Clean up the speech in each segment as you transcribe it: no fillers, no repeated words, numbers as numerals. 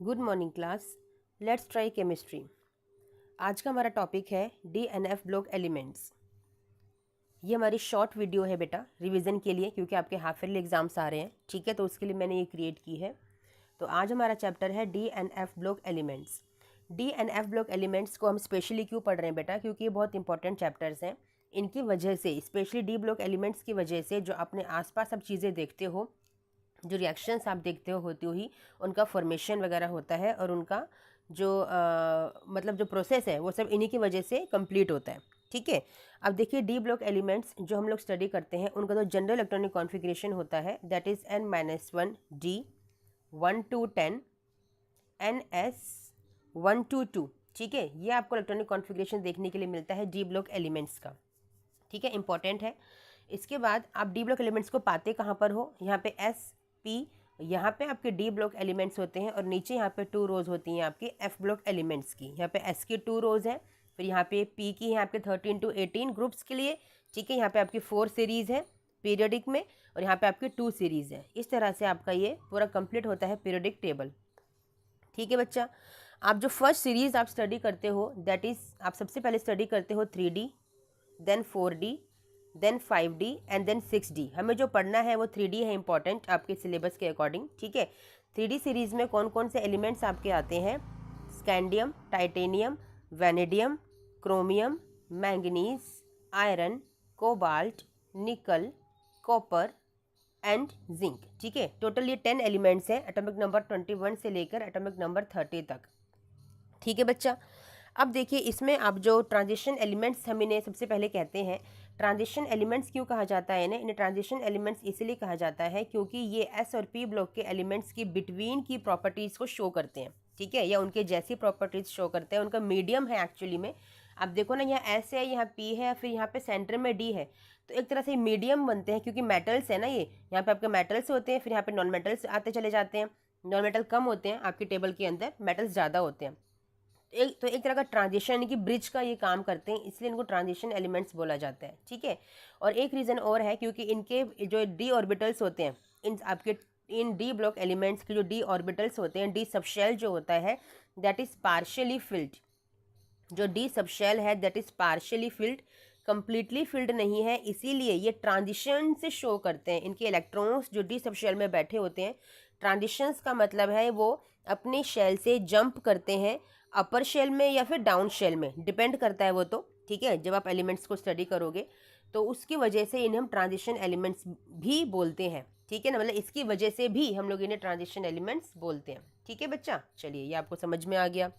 Good morning class. Let's try chemistry. आज का हमारा टॉपिक है DNF ब्लॉक एलिमेंट्स। ये हमारी शॉर्ट वीडियो है बेटा रिवीजन के लिए, क्योंकि आपके हाफ ईयरली एग्जाम्स आ रहे हैं, ठीक है। तो उसके लिए मैंने ये क्रिएट की है। तो आज हमारा चैप्टर है DNF block elements. DNF block elements को हम स्पेशली क्यों पढ़ रहे हैं बेटा? क्योंकि ये बहुत इंपॉर्टेंट चैप्टर्स हैं। इनकी वजह से, स्पेशली डी ब्लॉक एलिमेंट्स की वजह से, जो अपने आसपास आप चीज़ें देखते हो, जो रिएक्शंस आप देखते हो होती हुई, उनका फॉर्मेशन वगैरह होता है, और उनका जो मतलब जो प्रोसेस है वो सब इन्हीं की वजह से कंप्लीट होता है, ठीक है। अब देखिए, डी ब्लॉक एलिमेंट्स जो हम लोग स्टडी करते हैं उनका जो जनरल इलेक्ट्रॉनिक कॉन्फ़िगरेशन होता है that is N-1 D 1 to 10 NS 1 to 2, ठीक है। ये आपको इलेक्ट्रॉनिक कॉन्फ़िगरेशन देखने के लिए मिलता है डी ब्लॉक एलिमेंट्स का, ठीक है, इंपॉर्टेंट है। इसके बाद आप डी ब्लॉक एलिमेंट्स को पाते कहाँ पर हो? यहाँ पे एस पी, यहाँ पे आपके डी ब्लॉक एलिमेंट्स होते हैं, और नीचे यहाँ पे 2 रोज होती हैं आपकी एफ ब्लॉक एलिमेंट्स की। यहाँ पे एस की 2 रोज हैं, फिर यहाँ पे पी की है आपके 13 to 18 ग्रुप्स के लिए, ठीक है। यहाँ पे आपकी 4 सीरीज़ है पीरियडिक में, और यहाँ पे आपकी 2 सीरीज़ है। इस तरह से आपका ये पूरा कंप्लीट होता है पीरियडिक टेबल, ठीक है बच्चा। आप जो फर्स्ट सीरीज़ आप स्टडी करते हो दैट इज़, आप सबसे पहले स्टडी करते हो 3D, then 4D, then 5D and then 6D। हमें जो पढ़ना है वो 3D है, इंपॉर्टेंट आपके सिलेबस के अकॉर्डिंग, ठीक है। 3D सीरीज़ में कौन कौन से एलिमेंट्स आपके आते हैं? Scandium, titanium, vanadium, chromium, manganese, iron, cobalt, nickel, copper and zinc, ठीक है। टोटल ये 10 एलिमेंट्स हैं, एटॉमिक नंबर 21 से लेकर एटॉमिक नंबर 30 तक, ठीक है बच्चा। अब देखिए, इसमें आप जो ट्रांजिशन एलिमेंट्स हम इन्हें सबसे पहले कहते हैं, ट्रांजिशन एलिमेंट्स क्यों कहा जाता है इन्हें ट्रांजिशन एलिमेंट्स इसलिए कहा जाता है क्योंकि ये एस और पी ब्लॉक के एलिमेंट्स की बिटवीन की प्रॉपर्टीज़ को शो करते हैं, ठीक है, या उनके जैसी प्रॉपर्टीज़ शो करते हैं। उनका मीडियम है एक्चुअली में। आप देखो ना, यहाँ एस है, यहाँ पी है, फिर यहाँ पे सेंटर में डी है, तो एक तरह से मीडियम बनते हैं, क्योंकि मेटल्स है ना ये। यहाँ पे आपके मेटल्स होते हैं, फिर यहाँ पे नॉन मेटल्स आते चले जाते हैं। नॉन मेटल कम होते हैं आपकी टेबल के अंदर, मेटल्स ज़्यादा होते हैं। एक तरह का ट्रांजिशन यानी कि ब्रिज का ये काम करते हैं, इसलिए इनको ट्रांजिशन एलिमेंट्स बोला जाता है, ठीक है। और एक रीज़न और है, क्योंकि इनके जो डी ऑर्बिटल्स होते हैं, इन डी ब्लॉक एलिमेंट्स के जो डी ऑर्बिटल्स होते हैं, डी सबशेल जो होता है दैट इज़ पार्शियली फिल्ड। जो डी सबशेल है that is partially field, completely filled नहीं है, इसीलिए ये ट्रांजिशन से शो करते हैं। इनके इलेक्ट्रॉन्स जो डी सबशेल में बैठे होते हैं, ट्रांजिशंस का मतलब है वो अपने शेल से जंप करते हैं अपर शेल में या फिर डाउन शेल में, डिपेंड करता है वो तो, ठीक है। जब आप एलिमेंट्स को स्टडी करोगे तो उसकी वजह से इन्हें हम ट्रांजिशन एलिमेंट्स भी बोलते हैं, ठीक है ना। मतलब इसकी वजह से भी हम लोग इन्हें ट्रांजिशन एलिमेंट्स बोलते हैं, ठीक है बच्चा। चलिए, ये आपको समझ में आ गया,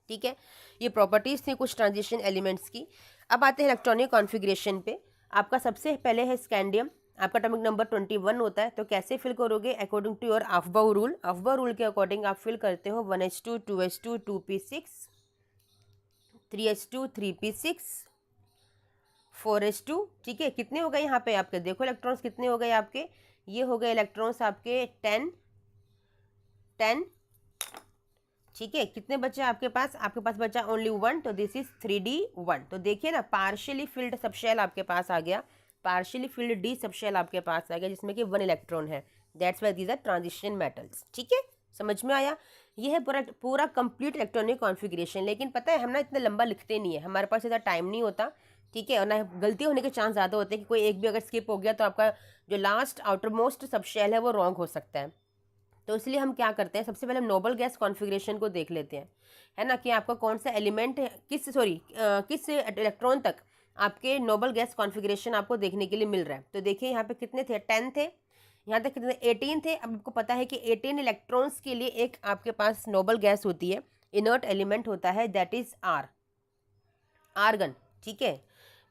ठीक है। ये प्रॉपर्टीज़ थी कुछ ट्रांजिशन एलिमेंट्स की। अब आते हैं इलेक्ट्रॉनिक कॉन्फ़िगरेशन पे। आपका सबसे पहले है स्कैंडियम, आपका एटॉमिक नंबर 21 होता है। तो कैसे फिल करोगे? According to your Aufbau rule. Aufbau rule के अकॉर्डिंग आप फिल करते हो 1s2 2s2 2p6 3s2 3p6 4s2, ठीक है। कितने हो गए यहाँ पे आपके? देखो इलेक्ट्रॉन्स कितने हो गए आपके, ये हो गए इलेक्ट्रॉन्स आपके 10 10, ठीक है। कितने बचे आपके पास? आपके पास बचा ओनली 1, तो दिस इज 3D1। तो देखिए ना, पार्शियली फिल्ड सबशेल आपके पास आ गया, पार्शियली फिल्ड डी सबशेल आपके पास आ गया, जिसमें कि 1 इलेक्ट्रॉन है। That's why these are transition metals, ठीक है। समझ में आया? ये है पूरा पूरा कंप्लीट इलेक्ट्रॉनिक कॉन्फ़िगरेशन। लेकिन पता है, हम ना इतना लंबा लिखते नहीं है, हमारे पास इतना टाइम नहीं होता, ठीक है। और ना गलती होने के चांस ज़्यादा होते हैं कि कोई एक भी अगर स्किप हो गया तो आपका जो लास्ट आउटर मोस्ट सबशेल है वो रॉन्ग हो सकता है। तो इसलिए हम क्या करते हैं, सबसे पहले हम नोबल गैस कॉन्फ़िगरेशन को देख लेते हैं, है ना, कि आपका कौन सा एलिमेंट है, किस इलेक्ट्रॉन तक आपके नोबल गैस कॉन्फ़िगरेशन आपको देखने के लिए मिल रहा है। तो देखिए, यहाँ पे कितने थे? 10 थे, यहाँ तक कितने? 18 थे। अब आपको पता है कि 18 इलेक्ट्रॉन्स के लिए एक आपके पास नोबल गैस होती है, इनर्ट एलिमेंट होता है, दैट इज़ आर्गन, ठीक है।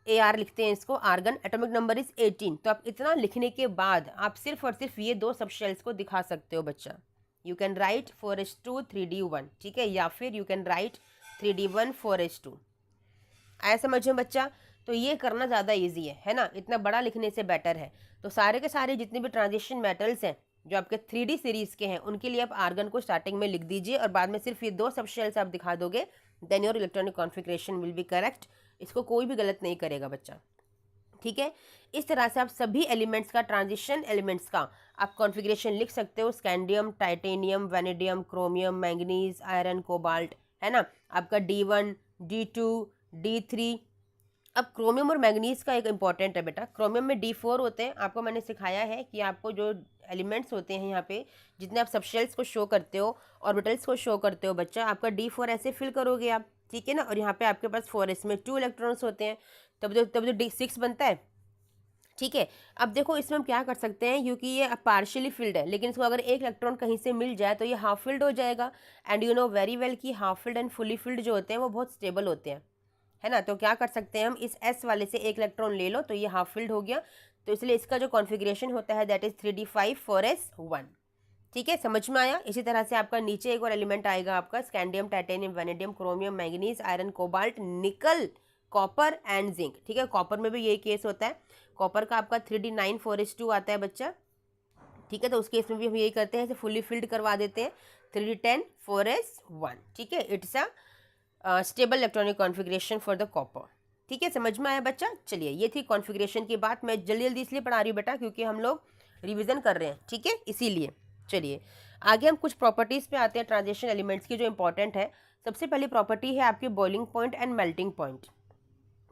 AR लिखते हैं इसको, आर्गन। Atomic number is 18। तो आप इतना लिखने के बाद आप सिर्फ और सिर्फ ये 2 सबशेल्स को दिखा सकते हो बच्चा। You can write 4s2 3D1, ठीक है, या फिर you can write 3D1 4s2। आया समझ में बच्चा? तो ये करना ज़्यादा ईजी है ना, इतना बड़ा लिखने से बेटर है। तो सारे के सारे जितने भी ट्रांजिशन मेटल्स हैं जो आपके 3D सीरीज़ के हैं, उनके लिए आप आर्गन को स्टार्टिंग में लिख दीजिए, और बाद में सिर्फ ये 2 सबशेल्स आप दिखा दोगे, then your electronic configuration will be correct. इसको कोई भी गलत नहीं करेगा बच्चा, ठीक है। इस तरह से आप सभी एलिमेंट्स का, ट्रांजिशन एलिमेंट्स का आप कॉन्फ़िगरेशन लिख सकते हो। Scandium, titanium, vanadium, chromium, manganese, iron, cobalt, है ना, आपका D1, D2, D3। अब क्रोमियम और मैंगनीज का एक इंपॉर्टेंट है बेटा, क्रोमियम में D4 होते हैं। आपको मैंने सिखाया है कि आपको जो एलिमेंट्स होते हैं यहाँ पे, जितने आप सबशेल्स को शो करते हो, ऑर्बिटल्स को शो करते हो बच्चा, आपका D4 ऐसे फिल करोगे आप, ठीक है ना। और यहाँ पे आपके पास 4 इसमें 2 इलेक्ट्रॉन्स होते हैं, तब जो D6 बनता है, ठीक है। अब देखो इसमें हम क्या कर सकते हैं, क्योंकि ये पार्शियली फिल्ड है, लेकिन इसको अगर एक इलेक्ट्रॉन कहीं से मिल जाए तो ये हाफ फिल्ड हो जाएगा। And you know very well कि half filled and fully filled जो होते हैं वो बहुत स्टेबल होते हैं, है ना। तो क्या कर सकते हैं हम, इस S वाले से एक इलेक्ट्रॉन ले लो तो ये हाफ फिल्ड हो गया। तो इसलिए इसका जो कॉन्फ़िगरेशन होता है दैट इज 3d5 4s1। ठीक है, समझ में आया। इसी तरह से आपका नीचे एक और एलिमेंट आएगा आपका, scandium, titanium, vanadium, chromium, manganese, iron, cobalt, nickel, copper and zinc. ठीक है, कॉपर में भी यही केस होता है। कॉपर का आपका 3d9 4s2 आता है बच्चा, ठीक है। तो उस केस में भी हम यही करते हैं, ऐसे फुली फिल्ड करवा देते हैं 3d10 4s1। ठीक है, it's a stable electronic configuration for the copper. ठीक है, समझ में आया बच्चा। चलिए, ये थी कॉन्फ़िगरेशन की बात। मैं जल्दी जल्दी इसलिए पढ़ा रही हूँ बेटा क्योंकि हम लोग रिवीजन कर रहे हैं, ठीक है, इसीलिए। चलिए आगे हम कुछ प्रॉपर्टीज़ पे आते हैं ट्रांजिशन एलिमेंट्स की जो इंपॉर्टेंट है। सबसे पहली प्रॉपर्टी है आपकी boiling point and melting point.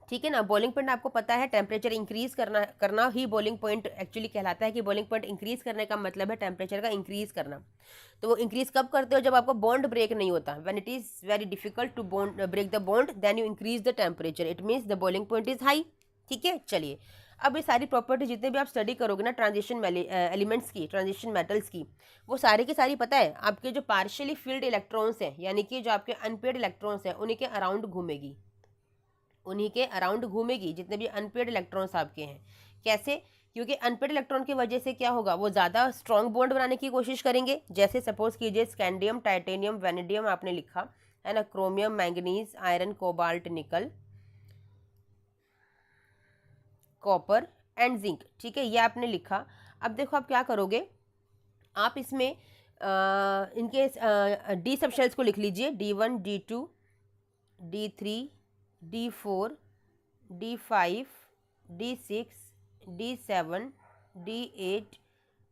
ठीक है ना, बॉइलिंग पॉइंट आपको पता है, टेम्परेचर इंक्रीज करना ही बॉइलिंग पॉइंट एक्चुअली कहलाता है। कि बॉइलिंग पॉइंट इंक्रीज करने का मतलब है टेम्परेचर का इंक्रीज करना। तो वो इंक्रीज कब करते हो, जब आपका बॉन्ड ब्रेक नहीं होता। When it is very difficult to break the bond then you increase the temperature, it means the boiling point is high. ठीक है, चलिए अब ये सारी प्रॉपर्टी जितने भी आप स्टडी करोगे ना ट्रांजिशन एलिमेंट्स की, ट्रांजिशन मेटल्स की, वो सारी की सारी पता है आपके जो पार्शियली फिल्ड इलेक्ट्रॉन्स हैं, यानी कि जो आपके अनपेड इलेक्ट्रॉन्स हैं, उन्हीं के अराउंड घूमेगी, उन्हीं के अराउंड घूमेगी जितने भी अनपेड इलेक्ट्रॉन्स आपके हैं। कैसे, क्योंकि अनपेड इलेक्ट्रॉन की वजह से क्या होगा, वो ज़्यादा स्ट्रॉन्ग बॉन्ड बनाने की कोशिश करेंगे। जैसे सपोज कीजिए स्कैंडियम, टाइटेनियम, वेनेडियम आपने लिखा है ना, chromium, manganese, iron, cobalt, nickel, copper and zinc. ठीक है, ये आपने लिखा। अब देखो आप क्या करोगे, आप इसमें इनके डी सब शेल्स को लिख लीजिए, D1, D2, D3, D4, D5, D6, D7, D8,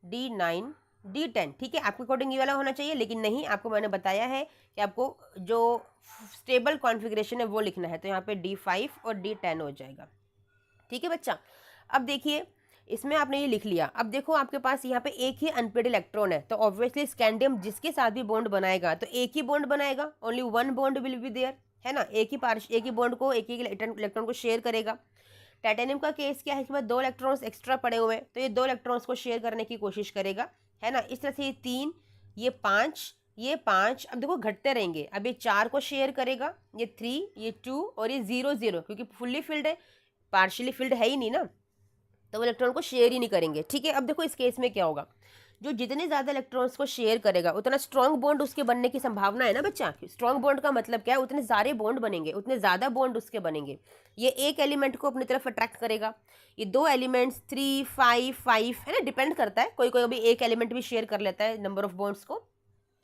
D9, D10। ठीक है, आपके अकॉर्डिंग ये वाला होना चाहिए, लेकिन नहीं, आपको मैंने बताया है कि आपको जो स्टेबल कॉन्फ़िगरेशन है वो लिखना है। तो यहाँ पे D5 और D10 हो जाएगा। ठीक है बच्चा, अब देखिए इसमें आपने ये लिख लिया। अब देखो आपके पास यहाँ पे एक ही अनपेड इलेक्ट्रॉन है, तो ऑब्वियसली स्कैंडियम जिसके साथ भी बॉन्ड बनाएगा तो एक ही बॉन्ड बनाएगा, only one bond will be there, है ना। एक ही बॉन्ड को, एक ही इलेक्ट्रॉन को शेयर करेगा। टाइटेनियम का केस क्या है कि दो इलेक्ट्रॉन्स एक्स्ट्रा पड़े हुए हैं, तो ये दो इलेक्ट्रॉन्स को शेयर करने की कोशिश करेगा, है ना। इस तरह से ये 3, ये 5, ये 5, अब देखो घटते रहेंगे। अब ये 4 को शेयर करेगा, ये 3, ये 2 और ये 0 0, क्योंकि फुल्ली फिल्ड है, पार्शियली फिल्ड है ही नहीं ना, तो वो इलेक्ट्रॉन को शेयर ही नहीं करेंगे। ठीक है, अब देखो इस केस में क्या होगा, जो जितने ज़्यादा इलेक्ट्रॉन्स को शेयर करेगा उतना स्ट्रॉन्ग बॉन्ड उसके बनने की संभावना है ना बच्चा। स्ट्रॉन्ग बॉन्ड का मतलब क्या है, उतने सारे बॉन्ड बनेंगे, उतने ज़्यादा बॉन्ड उसके बनेंगे। ये एक एलिमेंट को अपनी तरफ अट्रैक्ट करेगा, ये दो एलिमेंट्स 3 5 5, है ना, डिपेंड करता है, कोई कोई भी एक एलिमेंट भी शेयर कर लेता है नंबर ऑफ बॉन्ड्स को,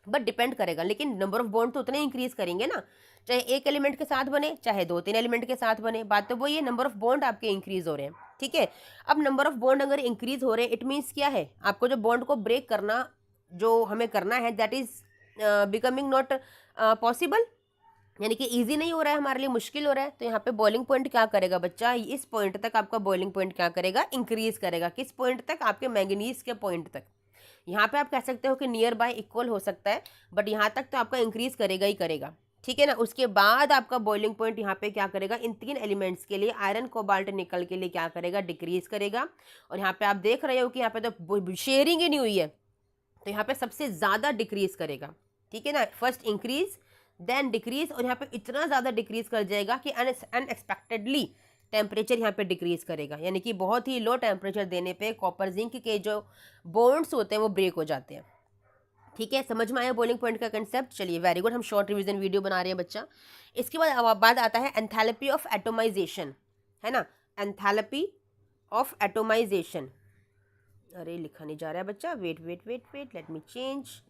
बट डिपेंड करेगा। लेकिन नंबर ऑफ बॉन्ड तो उतने इंक्रीज करेंगे ना, चाहे एक एलिमेंट के साथ बने चाहे 2 3 एलिमेंट के साथ बने, बात तो वो ये नंबर ऑफ बॉन्ड आपके इंक्रीज हो रहे हैं। ठीक है, अब नंबर ऑफ बॉन्ड अगर इंक्रीज हो रहे हैं, इट मीन्स क्या है, आपको जो बॉन्ड को ब्रेक करना जो हमें करना है that is becoming not possible, यानी कि ईजी नहीं हो रहा है हमारे लिए, मुश्किल हो रहा है। तो यहाँ पे बॉइलिंग पॉइंट क्या करेगा बच्चा, इस पॉइंट तक आपका बॉइलिंग पॉइंट क्या करेगा, इंक्रीज करेगा। किस पॉइंट तक, आपके मैंगनीज के पॉइंट तक। यहाँ पे आप कह सकते हो कि नियर बाय इक्वल हो सकता है, बट यहाँ तक तो आपका इंक्रीज करेगा ही करेगा। ठीक है ना, उसके बाद आपका बॉइलिंग पॉइंट यहाँ पे क्या करेगा, इन 3 एलिमेंट्स के लिए, आयरन, कोबाल्ट, निकल के लिए क्या करेगा, डिक्रीज करेगा। और यहाँ पे आप देख रहे हो कि यहाँ पे तो शेयरिंग ही नहीं हुई है, तो यहाँ पे सबसे ज़्यादा डिक्रीज करेगा। ठीक है ना, फर्स्ट इंक्रीज देन डिक्रीज, और यहाँ पे इतना ज़्यादा डिक्रीज कर जाएगा कि अनएक्सपेक्टेडली टेम्परेचर यहाँ पे डिक्रीज करेगा, यानी कि बहुत ही लो टेम्परेचर देने पे कॉपर जिंक के जो बॉन्ड्स होते हैं वो ब्रेक हो जाते हैं। ठीक है, समझ में आया बॉइलिंग पॉइंट का कंसेप्ट। चलिए वेरी गुड, हम शॉर्ट रिवीजन वीडियो बना रहे हैं बच्चा। इसके बाद आता है एंथैल्पी ऑफ एटोमाइजेशन, है ना, एंथैल्पी ऑफ एटोमाइजेशन। अरे लिखा नहीं जा रहा है बच्चा, wait wait wait wait, let me change.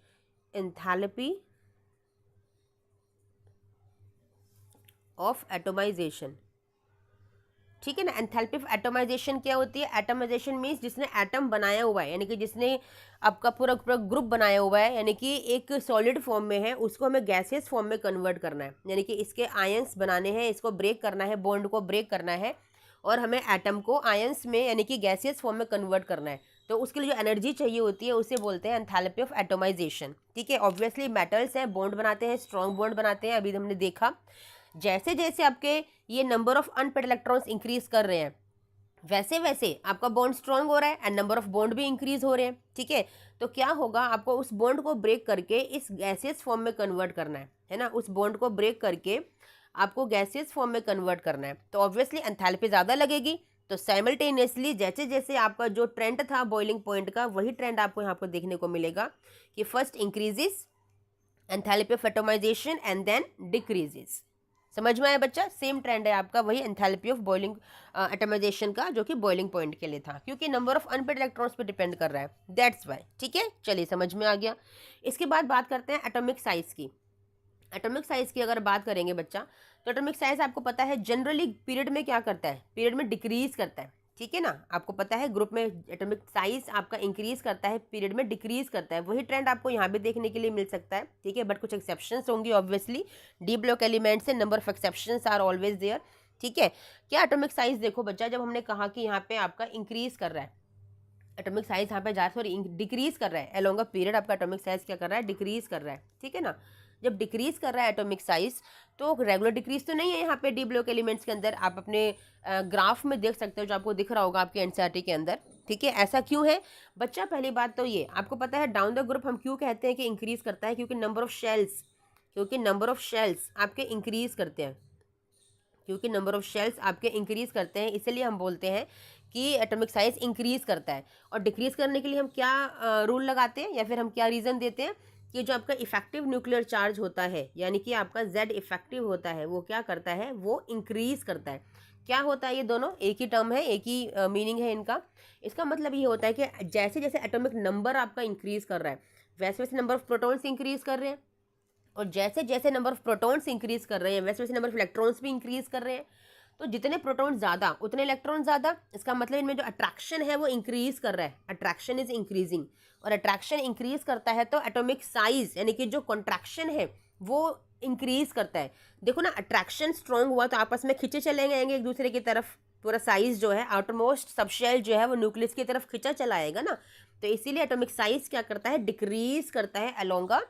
Enthalpy of atomization, ठीक है ना। एंथैल्पी ऑफ एटमाइजेशन क्या होती है? एटमाइजेशन मीन्स जिसने एटम बनाया हुआ है, यानी कि जिसने आपका पूरा पूरा ग्रुप बनाया हुआ है, यानी कि एक सॉलिड फॉर्म में है, उसको हमें गैसियस फॉर्म में कन्वर्ट करना है, यानी कि इसके आयंस बनाने हैं, इसको ब्रेक करना है, बॉन्ड को ब्रेक करना है और हमें एटम को आयंस में यानी कि गैसियस फॉर्म में कन्वर्ट करना है। तो उसके लिए जो एनर्जी चाहिए होती है उसे बोलते हैं एंथैल्पी ऑफ एटमाइजेशन। ठीक है, ऑब्वियसली मेटल्स हैं, बॉन्ड बनाते हैं, स्ट्रॉन्ग बॉन्ड बनाते हैं, अभी हमने देखा। जैसे जैसे आपके ये number of unpaired electrons increase कर रहे हैं, वैसे वैसे आपका बॉन्ड स्ट्रांग हो रहा है एंड नंबर ऑफ बॉन्ड भी इंक्रीज हो रहे हैं। ठीक है, तो क्या होगा, आपको उस बॉन्ड को ब्रेक करके इस गैसियस फॉर्म में कन्वर्ट करना है ना। उस बॉन्ड को ब्रेक करके आपको गैसियस फॉर्म में कन्वर्ट करना है, तो ऑब्वियसली एंथैल्पी ज़्यादा लगेगी। तो साइमल्टेनियसली जैसे जैसे आपका जो ट्रेंड था बॉइलिंग पॉइंट का, वही ट्रेंड आपको यहाँ पर देखने को मिलेगा कि first increases enthalpy of atomization and then decreases. समझ में आया बच्चा? सेम ट्रेंड है आपका, वही एंथैल्पी ऑफ बॉइलिंग एटमाइजेशन का, जो कि बॉइलिंग पॉइंट के लिए था, क्योंकि नंबर ऑफ अनपेड इलेक्ट्रॉन्स पे डिपेंड कर रहा है, दैट्स वाई। ठीक है, चलिए समझ में आ गया। इसके बाद बात करते हैं एटॉमिक साइज की। एटॉमिक साइज की अगर बात करेंगे बच्चा, तो एटॉमिक साइज आपको पता है जनरली पीरियड में क्या करता है, पीरियड में डिक्रीज करता है। ठीक है ना, आपको पता है ग्रुप में एटॉमिक साइज आपका इंक्रीज करता है, पीरियड में डिक्रीज करता है। वही ट्रेंड आपको यहाँ भी देखने के लिए मिल सकता है। ठीक है, बट कुछ एक्सेप्शंस होंगी ऑब्वियसली, डी ब्लॉक एलिमेंट्स से number of exceptions are always there. ठीक है, क्या एटॉमिक साइज देखो बच्चा, जब हमने कहा कि यहाँ पे आपका इंक्रीज कर रहा है एटॉमिक साइज, यहाँ पे जा सॉरी डिक्रीज कर रहा है अलोंग अ पीरियड, आपका एटॉमिक साइज क्या कर रहा है, डिक्रीज कर रहा है। ठीक है ना, जब डिक्रीज कर रहा है एटॉमिक साइज, तो रेगुलर डिक्रीज तो नहीं है यहाँ पे डी ब्लॉक एलिमेंट्स के अंदर, आप अपने ग्राफ में देख सकते हो, जो आपको दिख रहा होगा आपके एनसीईआरटी के अंदर। ठीक है, ऐसा क्यों है बच्चा? पहली बात तो ये आपको पता है, डाउन द ग्रुप हम क्यों कहते हैं कि इंक्रीज करता है, क्योंकि नंबर ऑफ शेल्स आपके इंक्रीज करते हैं, क्योंकि नंबर ऑफ शेल्स आपके इंक्रीज करते हैं, इसलिए हम बोलते हैं कि एटॉमिक साइज इंक्रीज करता है। और डिक्रीज करने के लिए हम क्या रूल लगाते हैं, या फिर हम क्या रीज़न देते हैं कि जो आपका इफेक्टिव न्यूक्लियर चार्ज होता है, यानी कि आपका जेड इफेक्टिव होता है, वो क्या करता है, वो इंक्रीज करता है। क्या होता है, ये दोनों एक ही टर्म है, एक ही मीनिंग है इनका। इसका मतलब ये होता है कि जैसे जैसे एटॉमिक नंबर आपका इंक्रीज कर रहा है, वैसे वैसे नंबर ऑफ प्रोटॉन्स इंक्रीज कर रहे हैं, और जैसे जैसे नंबर ऑफ प्रोटॉन्स इंक्रीज कर रहे हैं, वैसे वैसे नंबर ऑफ इलेक्ट्रॉन्स भी इंक्रीज कर रहे हैं। तो जितने प्रोटॉन ज़्यादा उतने इलेक्ट्रॉन ज़्यादा, इसका मतलब इनमें जो अट्रैक्शन है वो इंक्रीज कर रहा है, अट्रैक्शन इज इंक्रीजिंग। और अट्रैक्शन इंक्रीज करता है तो एटॉमिक साइज यानी कि जो कॉन्ट्रैक्शन है वो इंक्रीज करता है। देखो ना, अट्रैक्शन स्ट्रॉन्ग हुआ तो आपस में खिंचे चले जाएंगे एक दूसरे की तरफ, पूरा साइज जो है आउटरमोस्ट सबशेल जो है वो न्यूक्लियस की तरफ खिंचा चला आएगा ना। तो इसीलिए एटॉमिक साइज क्या करता है, डिक्रीज करता है along a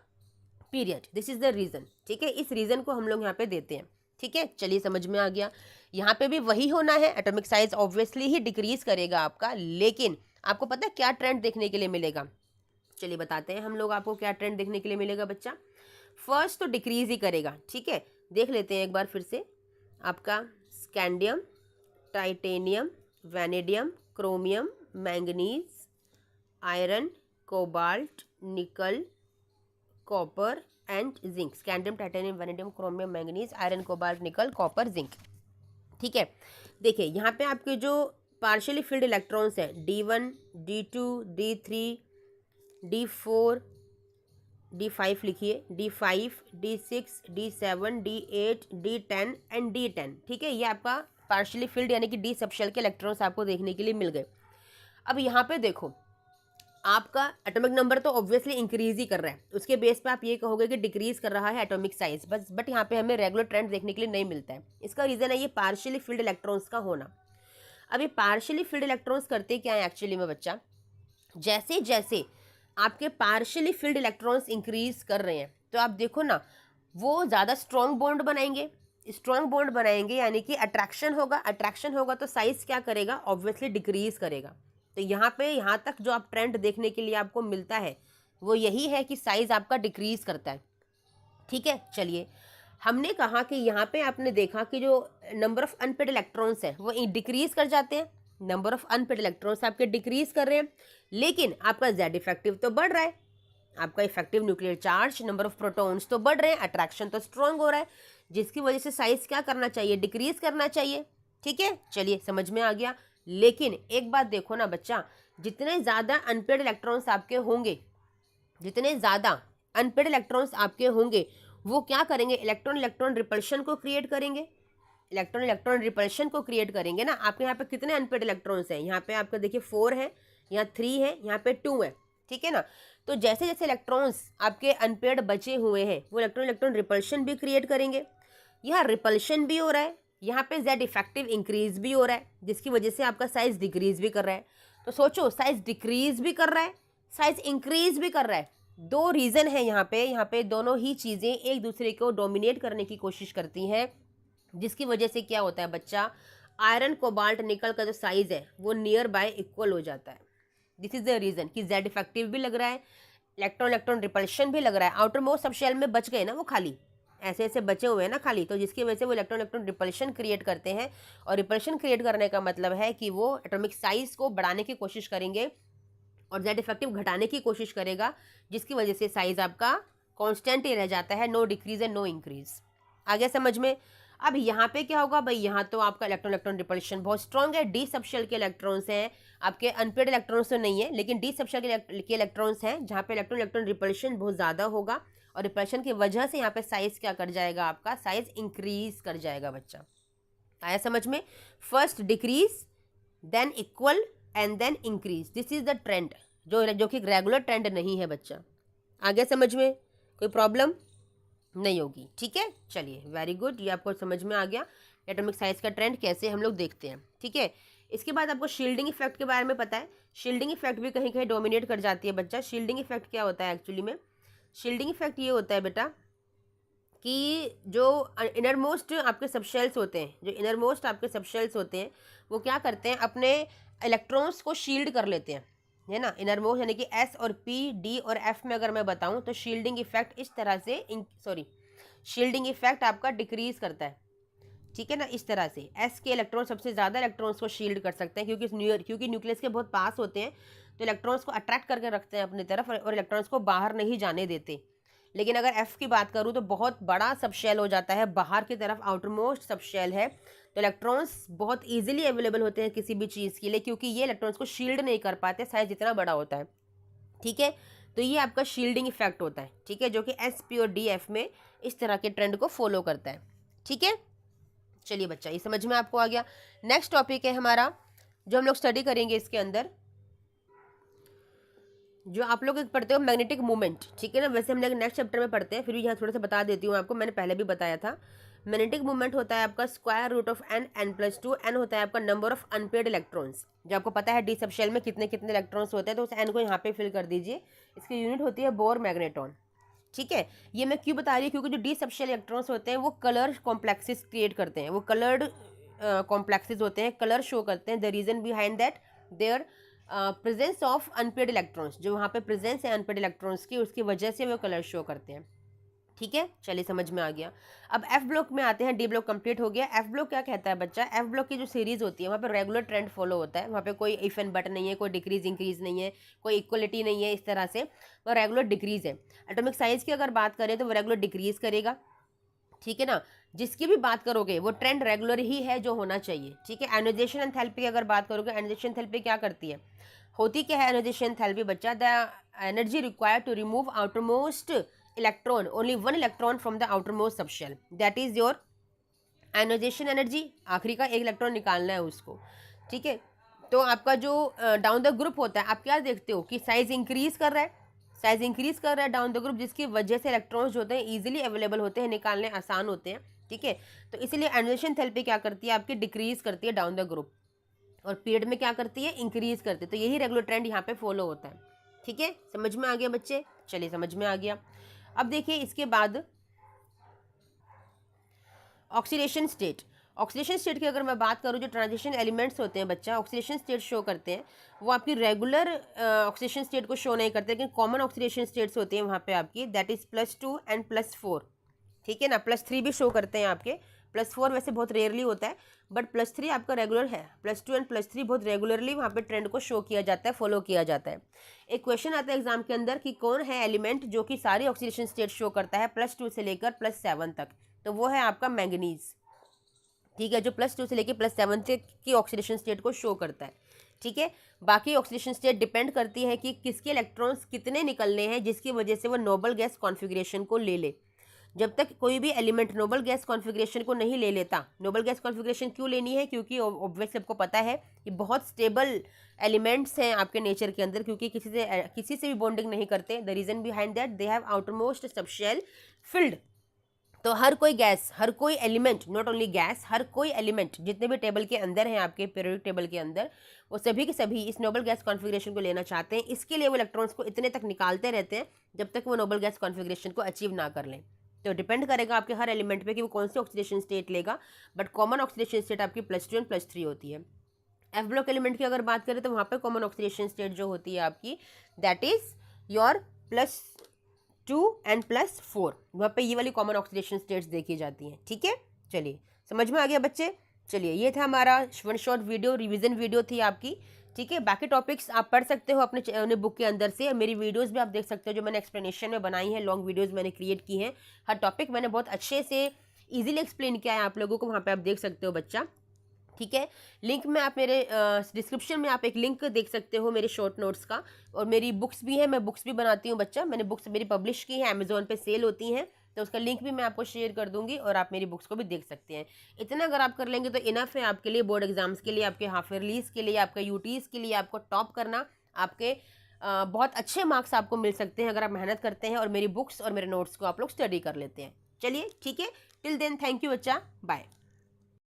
period. This is the reason. ठीक है, इस रीजन को हम लोग यहाँ पे देते हैं। ठीक है, चलिए समझ में आ गया। यहाँ पे भी वही होना है, एटॉमिक साइज ऑब्वियसली ही डिक्रीज करेगा आपका, लेकिन आपको पता है क्या ट्रेंड देखने के लिए मिलेगा? चलिए बताते हैं हम लोग आपको क्या ट्रेंड देखने के लिए मिलेगा बच्चा। फर्स्ट तो डिक्रीज ही करेगा। ठीक है, देख लेते हैं एक बार फिर से। आपका scandium, titanium, vanadium, chromium, manganese, iron, cobalt, nickel, copper and zinc. Scandium, titanium, vanadium, chromium, manganese, iron, cobalt, nickel, copper, zinc. ठीक है, देखिए यहाँ पे आपके जो पार्शियली फिल्ड इलेक्ट्रॉन्स हैं, D1, D2, D3, D4, D5 लिखिए, D5, D6, D7, D8, D10 and D10। ठीक है, ये आपका पार्शियली फिल्ड यानी कि डी सबशेल के इलेक्ट्रॉन्स आपको देखने के लिए मिल गए। अब यहाँ पे देखो, आपका एटॉमिक नंबर तो ऑब्वियसली इंक्रीज ही कर रहा है, उसके बेस पे आप ये कहोगे कि डिक्रीज कर रहा है एटॉमिक साइज बस, बट यहाँ पे हमें रेगुलर ट्रेंड देखने के लिए नहीं मिलता है। इसका रीज़न है ये पार्शियली फिल्ड इलेक्ट्रॉन्स का होना। अब ये पार्शियली फिल्ड इलेक्ट्रॉन्स करते क्या है एक्चुअली में बच्चा, जैसे जैसे आपके पार्शियली फिल्ड इलेक्ट्रॉन्स इंक्रीज कर रहे हैं, तो आप देखो ना, वो ज़्यादा स्ट्रॉन्ग बॉन्ड बनाएंगे, स्ट्रॉन्ग बॉन्ड बनाएंगे यानी कि अट्रैक्शन होगा तो साइज क्या करेगा, ऑब्वियसली डिक्रीज करेगा। तो यहाँ पे यहाँ तक जो आप ट्रेंड देखने के लिए आपको मिलता है वो यही है कि साइज आपका डिक्रीज करता है। ठीक है, चलिए हमने कहा कि यहाँ पे आपने देखा कि जो नंबर ऑफ अनपेड इलेक्ट्रॉन्स है वो डिक्रीज कर जाते हैं, नंबर ऑफ अनपेड इलेक्ट्रॉन्स आपके डिक्रीज कर रहे हैं, लेकिन आपका जेड इफेक्टिव तो बढ़ रहा है, आपका effective nuclear charge, number of protons तो बढ़ रहे हैं, अट्रैक्शन तो स्ट्रॉन्ग हो रहा है, जिसकी वजह से साइज क्या करना चाहिए, डिक्रीज करना चाहिए। ठीक है, चलिए समझ में आ गया। लेकिन एक बात देखो ना बच्चा, जितने ज़्यादा अनपेड इलेक्ट्रॉन्स आपके होंगे, जितने ज़्यादा अनपेड इलेक्ट्रॉन्स आपके होंगे, वो क्या करेंगे, इलेक्ट्रॉन इलेक्ट्रॉन रिपल्शन को क्रिएट करेंगे। इलेक्ट्रॉन इलेक्ट्रॉन रिपल्शन को क्रिएट करेंगे ना, आपके यहाँ पे कितने अनपेड इलेक्ट्रॉन्स हैं, यहाँ पे आपका देखिए 4 है, यहाँ 3 है, यहाँ पे 2 है, ठीक है ना। तो जैसे जैसे इलेक्ट्रॉन्स आपके अनपेड बचे हुए हैं वो इलेक्ट्रॉन इलेक्ट्रॉन रिपल्शन भी क्रिएट करेंगे। यहाँ रिपल्शन भी हो रहा है, यहाँ पे जेड इफेक्टिव इंक्रीज भी हो रहा है, जिसकी वजह से आपका साइज डिक्रीज भी कर रहा है। तो सोचो, साइज डिक्रीज भी कर रहा है, साइज इंक्रीज भी कर रहा है। दो रीज़न है यहाँ पे दोनों ही चीज़ें एक दूसरे को डोमिनेट करने की कोशिश करती हैं, जिसकी वजह से क्या होता है बच्चा, आयरन कोबाल्ट निकल का जो साइज़ है वो नियर बाय इक्वल हो जाता है। दिस इज़ द रीज़न कि जेड इफेक्टिव भी लग रहा है, इलेक्ट्रॉन इलेक्ट्रॉन रिपल्शन भी लग रहा है। आउटर मोस्ट सब शेल में बच गए ना वो खाली, ऐसे ऐसे बचे हुए हैं ना खाली, तो जिसकी वजह से वो इलेक्ट्रॉन इलेक्ट्रॉन रिपल्शन क्रिएट करते हैं। और रिपल्शन क्रिएट करने का मतलब है कि वो एटॉमिक साइज को बढ़ाने की कोशिश करेंगे और जेड इफेक्टिव घटाने की कोशिश करेगा, जिसकी वजह से साइज आपका कांस्टेंट ही रह जाता है, no decrease and no increase. आ गया समझ में। अब यहाँ पे क्या होगा भाई, यहाँ तो आपका इलेक्ट्रॉन इलेक्ट्रॉन रिपल्शन बहुत स्ट्रॉन्ग है, डी सबशेल के इलेक्ट्रॉन्स हैं, आपके अनपेड इलेक्ट्रॉन्स तो नहीं है, लेकिन डी सबशेल के इलेक्ट्रॉन्स हैं जहाँ पे इलेक्ट्रॉन इलेक्ट्रॉन रिपल्शन बहुत ज़्यादा होगा, और रिपल्शन की वजह से यहाँ पे साइज क्या कर जाएगा, आपका साइज इंक्रीज कर जाएगा बच्चा। आया समझ में। First decrease, then equal and then increase, this is the trend, जो कि रेगुलर ट्रेंड नहीं है बच्चा। आगे समझ में कोई प्रॉब्लम नहीं होगी, ठीक है। चलिए वेरी गुड, ये आपको समझ में आ गया एटॉमिक साइज का ट्रेंड कैसे हम लोग देखते हैं, ठीक है। इसके बाद आपको शील्डिंग इफेक्ट के बारे में पता है। शील्डिंग इफेक्ट भी कहीं कहीं डोमिनेट कर जाती है बच्चा। शील्डिंग इफेक्ट क्या होता है एक्चुअली में, शील्डिंग इफेक्ट ये होता है बेटा कि जो इनर मोस्ट आपके सबशेल्स होते हैं, जो इनर मोस्ट आपके सबशेल्स होते हैं वो क्या करते हैं, अपने इलेक्ट्रॉन्स को शील्ड कर लेते हैं, है ना। इनर मोस्ट यानी कि एस और पी, डी और एफ में अगर मैं बताऊं तो शील्डिंग इफेक्ट इस तरह से शील्डिंग इफेक्ट आपका डिक्रीज करता है, ठीक है ना। इस तरह से एस के इलेक्ट्रॉन सबसे ज़्यादा इलेक्ट्रॉन्स को शील्ड कर सकते हैं, क्योंकि न्यूक्लियस के बहुत पास होते हैं, तो इलेक्ट्रॉन्स को अट्रैक्ट करके रखते हैं अपनी तरफ और इलेक्ट्रॉन्स को बाहर नहीं जाने देते। लेकिन अगर एफ की बात करूँ तो बहुत बड़ा सबशेल हो जाता है, बाहर की तरफ आउटर मोस्ट सबशेल है, तो इलेक्ट्रॉन्स बहुत ईजिली अवेलेबल होते हैं किसी भी चीज़ के लिए, क्योंकि ये इलेक्ट्रॉन्स को शील्ड नहीं कर पाते, साइज जितना बड़ा होता है, ठीक है। तो ये आपका शील्डिंग इफेक्ट होता है, ठीक है, जो कि एस पी और डी एफ में इस तरह के ट्रेंड को फॉलो करता है, ठीक है। चलिए बच्चा, ये समझ में आपको आ गया। नेक्स्ट टॉपिक है हमारा जो हम लोग स्टडी करेंगे इसके अंदर, जो आप लोग पढ़ते हो मैग्नेटिक मूवमेंट, ठीक है ना। वैसे हम लोग नेक्स्ट चैप्टर में पढ़ते हैं, फिर भी यहाँ थोड़ा सा बता देती हूँ आपको, मैंने पहले भी बताया था। मैग्नेटिक मूवमेंट होता है आपका square root of N, n+2, N होता है आपका नंबर ऑफ अनपेड इलेक्ट्रॉन्स। जो आपको पता है डी सबशेल में कितने कितने इलेक्ट्रॉन्स होते हैं, तो उस एन को यहाँ पे फिल कर दीजिए। इसकी यूनिट होती है बोर मैग्नेटॉन, ठीक है। ये मैं क्यों बता रही हूँ, क्योंकि जो डी सबशेल इलेक्ट्रॉन्स होते हैं वो कलर कॉम्प्लेक्सेस क्रिएट करते हैं, वो कलर्ड कॉम्प्लेक्सेस होते हैं, कलर शो करते हैं। The reason behind that their presence of unpaired electrons, जो वहाँ पे प्रेजेंस है अनपेड इलेक्ट्रॉन्स की, उसकी वजह से वो कलर शो करते हैं, ठीक है। चलिए समझ में आ गया। अब एफ ब्लॉक में आते हैं, डी ब्लॉक कंप्लीट हो गया। एफ ब्लॉक क्या कहता है बच्चा, एफ ब्लॉक की जो सीरीज होती है वहाँ पे रेगुलर ट्रेंड फॉलो होता है, वहाँ पे कोई इफ एंड बट नहीं है, कोई डिक्रीज इंक्रीज नहीं है, कोई इक्वलिटी नहीं है, इस तरह से वो रेगुलर डिक्रीज है। एटॉमिक साइज की अगर बात करें तो वो रेगुलर डिक्रीज करेगा, ठीक है ना। जिसकी भी बात करोगे वो ट्रेंड रेगुलर ही है जो होना चाहिए, ठीक है। आयोनाइजेशन एंथैल्पी की अगर बात करोगे, आयोनाइजेशन एंथैल्पी क्या करती है, होती क्या है आयोनाइजेशन एंथैल्पी बच्चा, the energy required to remove outermost electron, only one electron from the outermost subshell, that is your ionization energy. आखिरी का एक इलेक्ट्रॉन निकालना है उसको, ठीक है। तो आपका जो डाउन द ग्रुप होता है, आप क्या देखते हो कि साइज इंक्रीज कर रहा है, साइज इंक्रीज कर रहा है डाउन द ग्रुप, जिसकी वजह से इलेक्ट्रॉन्स जो होते हैं ईजिली अवेलेबल होते हैं, निकालने आसान होते हैं, ठीक है। तो इसीलिए आयोनाइजेशन एंथैल्पी क्या करती है, आपकी डिक्रीज करती है डाउन द ग्रुप, और पीरियड में क्या करती है, इंक्रीज करती है। तो यही रेगुलर ट्रेंड यहाँ पे फॉलो होता है, ठीक है। समझ में आ गया बच्चे, चलिए समझ में आ गया। अब देखिए इसके बाद ऑक्सीडेशन स्टेट। ऑक्सीडेशन स्टेट की अगर मैं बात करूँ, जो ट्रांजिशन एलिमेंट्स होते हैं बच्चा ऑक्सीडेशन स्टेट शो करते हैं, वो आपकी रेगुलर ऑक्सीडेशन स्टेट को शो नहीं करते, लेकिन कॉमन ऑक्सीडेशन स्टेट्स होती हैं वहाँ पे आपकी, दैट इज +2 एंड +4, ठीक है ना। +3 भी शो करते हैं आपके, +4 वैसे बहुत रेयरली होता है, बट +3 आपका रेगुलर है। +2 एंड +3 बहुत रेगुलरली वहाँ पे ट्रेंड को शो किया जाता है, फॉलो किया जाता है। एक क्वेश्चन आता है एग्जाम के अंदर कि कौन है एलिमेंट जो कि सारी ऑक्सीडेशन स्टेट शो करता है +2 से लेकर +7 तक, तो वो है आपका मैंगनीज, ठीक है, जो +2 से लेकर +7 तक की ऑक्सीडेशन स्टेट को शो करता है, ठीक है। बाकी ऑक्सीडेशन स्टेट डिपेंड करती है कि किसके इलेक्ट्रॉन्स कितने निकलने हैं, जिसकी वजह से वो नोबल गैस कॉन्फ़िगरेशन को ले ले। जब तक कोई भी एलिमेंट नोबल गैस कॉन्फ़िगरेशन को नहीं ले लेता। नोबल गैस कॉन्फ़िगरेशन क्यों लेनी है? क्योंकि ऑब्वियसली आपको पता है कि बहुत स्टेबल एलिमेंट्स हैं आपके नेचर के अंदर, क्योंकि किसी से भी बॉन्डिंग नहीं करते। The reason behind that they have outermost subshell field. तो हर कोई गैस, हर कोई एलिमेंट, नॉट ओनली गैस, हर कोई एलिमेंट जितने भी टेबल के अंदर हैं आपके पीरियोडिक टेबल के अंदर, वो सभी के सभी इस नोबल गैस कॉन्फ़िगरेशन को लेना चाहते हैं। इसके लिए वो इलेक्ट्रॉन्स को इतने तक निकालते रहते हैं जब तक वो नोबल गैस कॉन्फ़िगरेशन को अचीव ना कर लें। तो डिपेंड करेगा आपके हर एलिमेंट पे कि वो कौन सी ऑक्सीडेशन स्टेट लेगा, बट कॉमन ऑक्सीडेशन स्टेट आपकी +2 एंड +3 होती है। एफ ब्लॉक एलिमेंट की अगर बात करें तो वहाँ पे कॉमन ऑक्सीडेशन स्टेट जो होती है आपकी, दैट इज योर +2 एंड +4। वहाँ पे ये वाली कॉमन ऑक्सीडेशन स्टेट्स देखी जाती हैं। ठीक है, चलिए समझ में आ गया बच्चे। चलिए ये था हमारा one shot video, revision video थी आपकी। ठीक है, बाकी टॉपिक्स आप पढ़ सकते हो अपने बुक के अंदर से। मेरी वीडियोस भी आप देख सकते हो जो मैंने एक्सप्लेनेशन में बनाई है, लॉन्ग वीडियोस मैंने क्रिएट की हैं। हर टॉपिक मैंने बहुत अच्छे से इजीली एक्सप्लेन किया है आप लोगों को, वहाँ पे आप देख सकते हो बच्चा। ठीक है, लिंक में आप मेरे डिस्क्रिप्शन में आप एक लिंक देख सकते हो मेरे शॉर्ट नोट्स का। और मेरी बुक्स भी हैं, मैं बुक्स भी बनाती हूँ बच्चा। मैंने बुक्स मेरी पब्लिश की हैं, अमेजोन पे सेल होती हैं, तो उसका लिंक भी मैं आपको शेयर कर दूंगी और आप मेरी बुक्स को भी देख सकते हैं। इतना अगर आप कर लेंगे तो इनफ है आपके लिए बोर्ड एग्जाम्स के लिए, आपके हाफ ईयरलीज के लिए, आपका यूटीज़ के लिए। आपको टॉप करना, आपके बहुत अच्छे मार्क्स आपको मिल सकते हैं अगर आप मेहनत करते हैं और मेरी बुक्स और मेरे नोट्स को आप लोग स्टडी कर लेते हैं। चलिए ठीक है, टिल देन थैंक यू बच्चा, बाय।